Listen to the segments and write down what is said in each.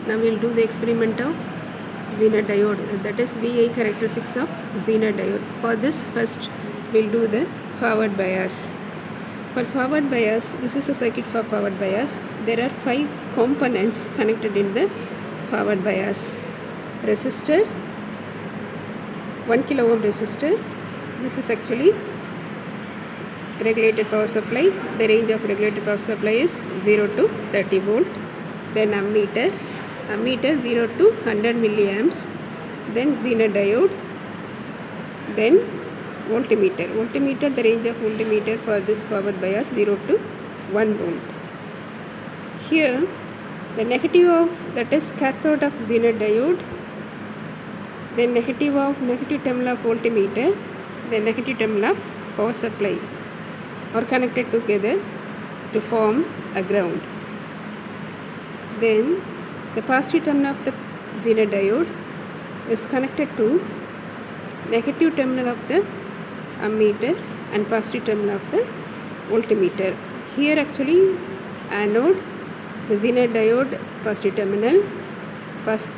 Now we'll do the experiment of Zener diode, that is VI characteristics of Zener diode. For this, first we'll do the forward bias. For forward bias, this is a circuit for forward bias. There are 5 components connected in the forward bias. Resistor, 1 kilo ohm resistor. This is actually regulated power supply. The range of regulated power supply is 0 to 30 volt. Then ammeter 0 to 100 milliamps. Then Zener diode. Then voltmeter, the range of voltmeter for this forward bias 0 to 1 volt. Here the negative of, that is cathode of Zener diode, then negative terminal of voltmeter, then negative terminal of power supply are connected together to form a ground. Then the positive terminal of the Zener diode is connected to negative terminal of the ammeter and positive terminal of the voltmeter. Here actually anode, the Zener diode positive terminal,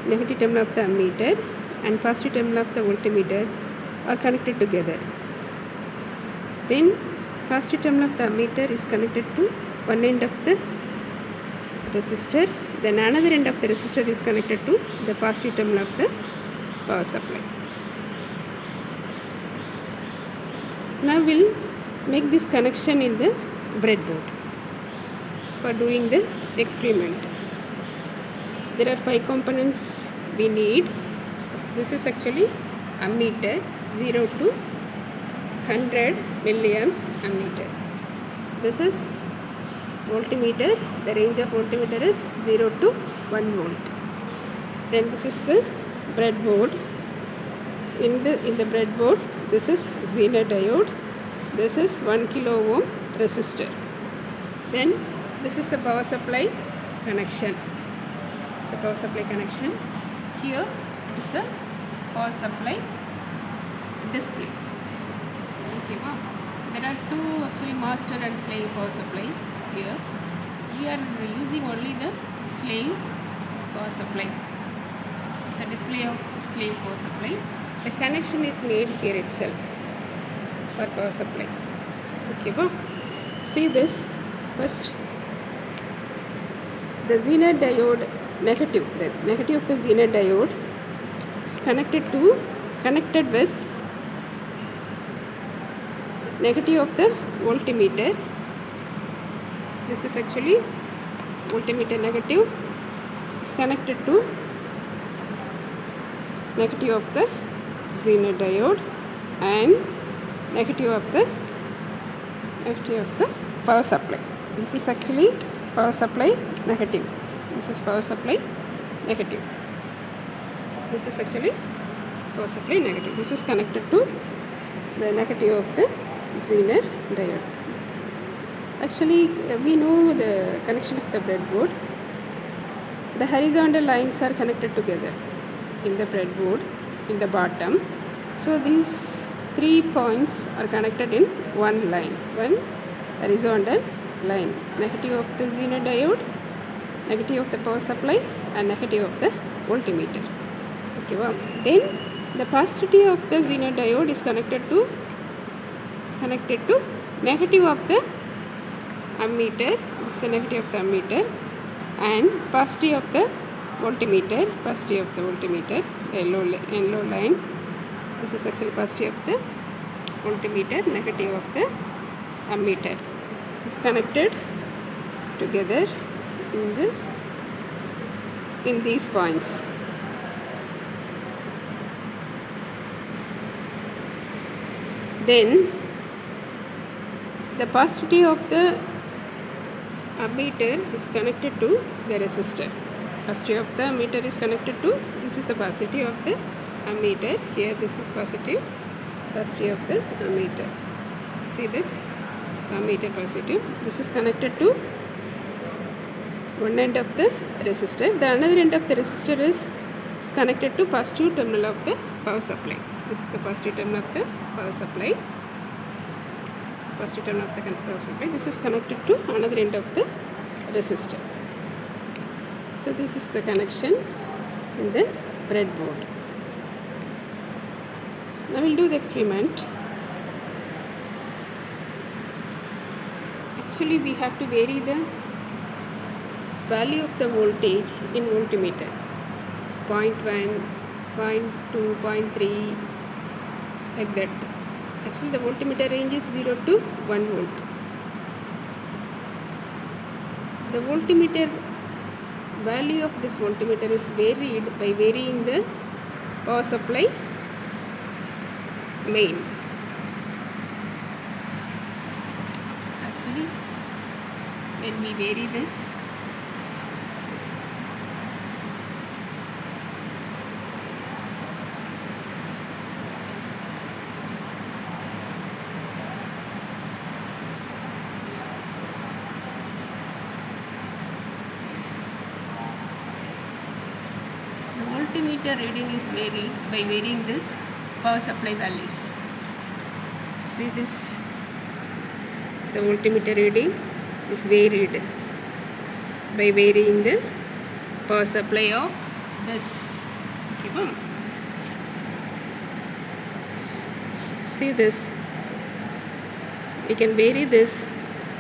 negative terminal of the ammeter and positive terminal of the voltmeter are connected together. Then positive terminal of the ammeter is connected to one end of the resistor, then another end of the resistor is connected to the positive terminal of the power supply. Now we'll make this connection in the breadboard for doing the experiment. There are 5 components we need. This is actually ammeter, 0 to 100 milliamps ammeter. This is voltmeter, the range of voltmeter is 0 to 1 volt. Then this is the breadboard. In the breadboard, this is Zener diode, this is 1 kilo ohm resistor. Then this is the power supply connection. It's the power supply connection. Here it is the power supply display. Okay, wow. There are 2 actually master and slave power supply here. We are using only the slave power supply. It's a display of slave power supply. The connection is made here itself for power supply. Okay, well, see this first. The Zener diode negative, the negative of the Zener diode is connected with negative of the voltmeter. This is actually voltmeter negative is connected to negative of the Zener diode and negative of the power supply. This is actually power supply negative. This is power supply negative. This is actually power supply negative. This is connected to the negative of the Zener diode. Actually, we know the connection of the breadboard. The horizontal lines are connected together in the breadboard in the bottom. So these 3 points are connected in one line, one horizontal line. Negative of the Zener diode, negative of the power supply and negative of the voltmeter. Okay, well, then the positive of the Zener diode is connected to negative of the ammeter. This is the negative of the ammeter and positive of the voltmeter, yellow line. This is actually positive of the voltmeter, negative of the ammeter. Is connected together in these points. Then the positive of the ammeter is connected to the resistor. Positive of the ammeter is connected to, this is the positive of the ammeter. Here this is positive of the ammeter. See this ammeter positive. This is connected to one end of the resistor. The another end of the resistor is connected to positive terminal of the power supply. This is the positive terminal of the power supply. Positive terminal of the power supply. This is connected to another end of the resistor. So this is the connection in the breadboard. Now we'll do the experiment. Actually we have to vary the value of the voltage in voltmeter. 0.1, 0.2, 0.3, like that. Actually the voltmeter range is 0 to 1 volt. The voltmeter value of this voltmeter is varied by varying the power supply main. Actually when we vary this, the voltmeter reading is varied by varying this power supply values. See this, the voltmeter reading is varied by varying the power supply of this. Okay, see this, we can vary this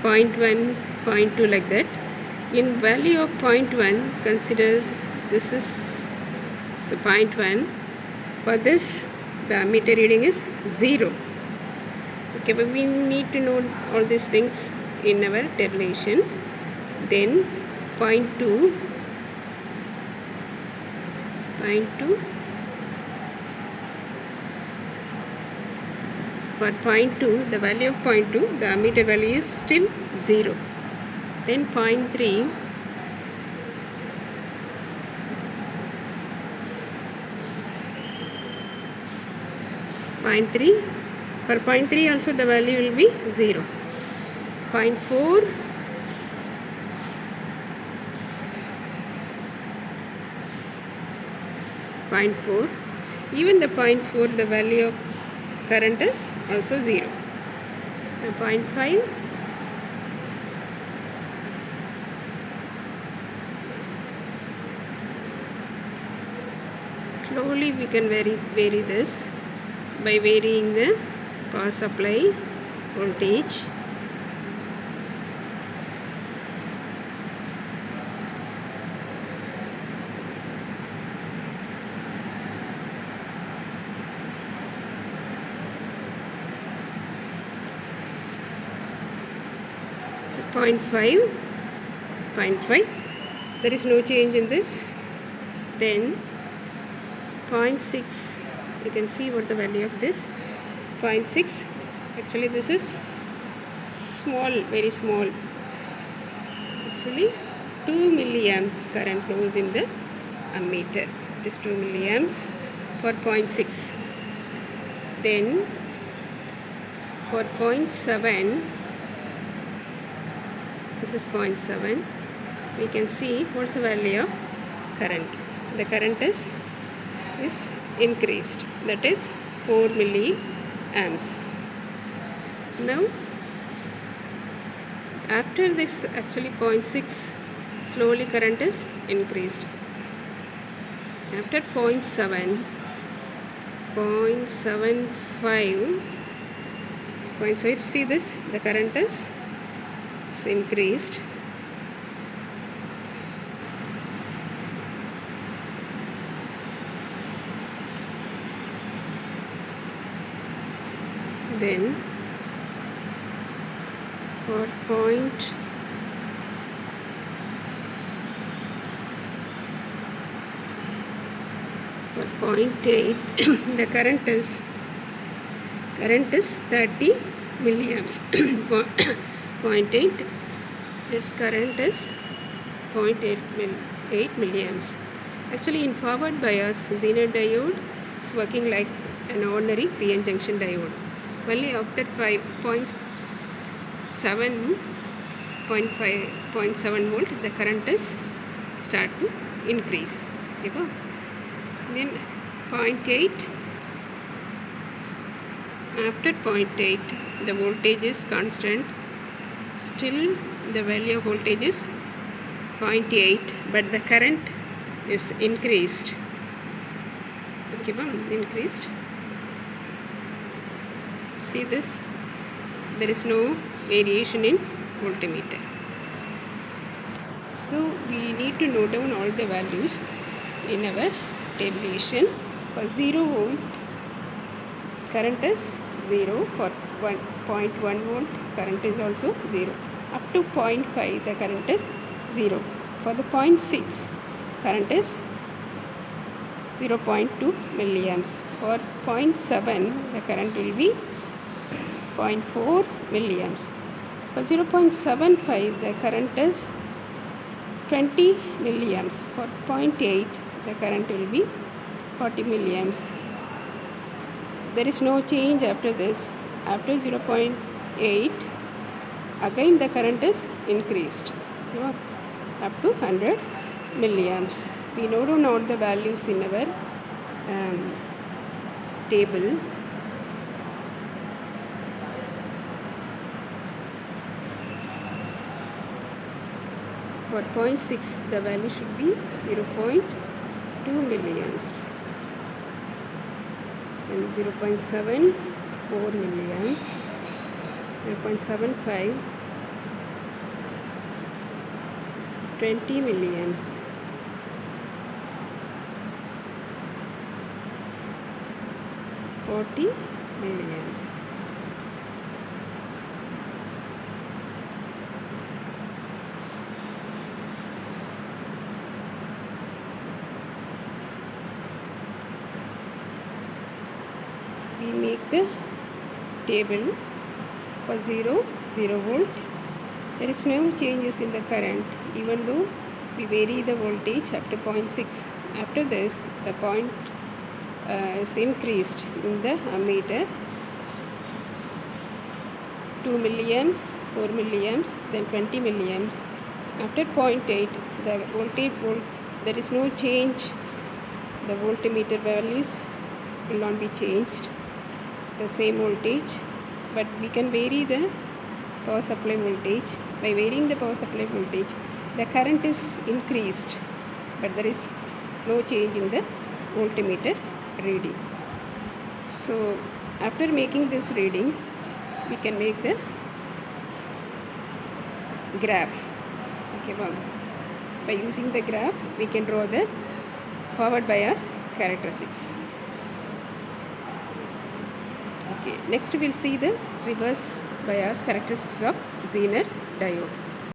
0.1, 0.2 like that. In value of 0.1, consider this is the 0.1. For this the ammeter reading is 0. Okay, but we need to know all these things in our tabulation. Then 0.2, for 0.2, the value of 0.2, the ammeter value is still 0. Then 0.3, for 0.3 also the value will be 0. 0.4, even the 0.4, the value of current is also 0. 0.5, slowly we can vary this by varying the power supply voltage. So 0.5, there is no change in this. Then 0.6, you can see what the value of this. 0.6, actually this is small, very small. Actually 2 milliamps current flows in the ammeter. It is 2 milliamps for 0.6. Then for 0.7, this is 0.7, we can see what's the value of current. The current is increased, that is 4 milliamps. Now after this, actually 0.6, slowly current is increased. After 0.7, 0.75, see this, the current is increased. Then for 0.8, the current is 30 milliamps. 0.8, its current is 0.8 milliamps. Actually in forward bias, Zener diode is working like an ordinary PN junction diode. Only after 0.7 volt, the current is start to increase. Okay. Then 0.8, after 0.8, the voltage is constant. Still the value of voltage is 0.8, but the current is increased. Okay, increased. See this? There is no variation in voltmeter. So we need to note down all the values in our tabulation. For 0 volt, current is 0. For 1.1 volt, current is also 0. Up to 0.5, the current is 0. For the 0.6, current is 0.2 milliamps. For 0.7, the current will be 0.4 milliamps. For 0.75, the current is 20 milliamps. For 0.8, the current will be 40 milliamps. There is no change after this. After 0.8, again the current is increased up to 100 milliamps. We know all the values in our table. For 0.6, the value should be 0.2 milliamps. Then 0.7, 4 milliamps. 0.75, 20 milliamps. 40 milliamps. We make the table for 0 volt. There is no changes in the current, even though we vary the voltage up to 0.6. After this, the point is increased in the ammeter. 2 milliamps, 4 milliamps, then 20 milliamps. After 0.8, the voltage there is no change. The voltmeter values will not be changed. The same voltage, but we can vary the power supply voltage. By varying the power supply voltage, the current is increased, but there is no change in the voltmeter reading. So after making this reading, we can make the graph. Okay, by using the graph, we can draw the forward bias characteristics. Okay, next we will see the reverse bias characteristics of Zener diode.